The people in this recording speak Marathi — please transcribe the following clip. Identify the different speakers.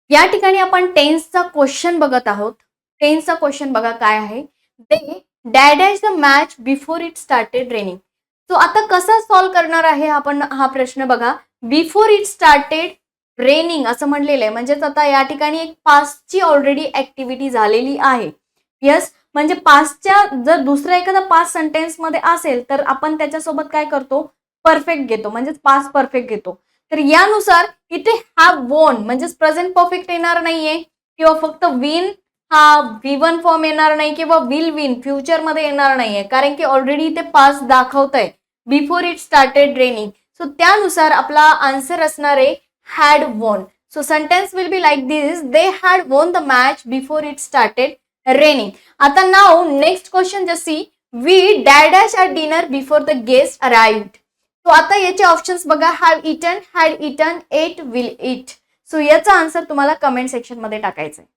Speaker 1: या ठिकाणी आपण टेन्सचा क्वेश्चन बघत आहोत. टेन्सचा क्वेश्चन बघा काय आहे. They dash the match before it started raining. तो आता कसा सॉल्व्ह करणार आहे आपण हा प्रश्न बघा. बिफोर इट स्टार्टेड रेनिंग असं म्हणलेलं आहे, म्हणजेच आता या ठिकाणी एक पास्टची ऑलरेडी ऍक्टिव्हिटी झालेली आहे. यस, म्हणजे पास्टच्या जर दुसरा एखादा पास्ट सेंटेन्स मध्ये असेल तर आपण त्याच्यासोबत काय करतो, परफेक्ट घेतो, म्हणजेच पास्ट परफेक्ट घेतो. तर यानुसार इथे हॅव वोन म्हणजेच प्रेझेंट परफेक्ट येणार नाहीये किंवा फक्त विन हा V1 फॉर्म येणार नाही किंवा विल विन फ्युचर मध्ये येणार नाहीये, कारण की ऑलरेडी इथे पास्ट दाखवतंय before it started raining. So त्यानुसार आपला आन्सर असणार आहे had won. So sentence will be like this, they had won the match before it started raining. आता नाउ नेक्स्ट क्वेश्चन जसी we dash at dinner before the guest arrived. तो आता याचे ऑप्शन्स बघा. Have eaten, had eaten, ate, will eat. So याचा आन्सर तुम्हाला कमेंट सेक्शन मध्ये टाकायचा आहे.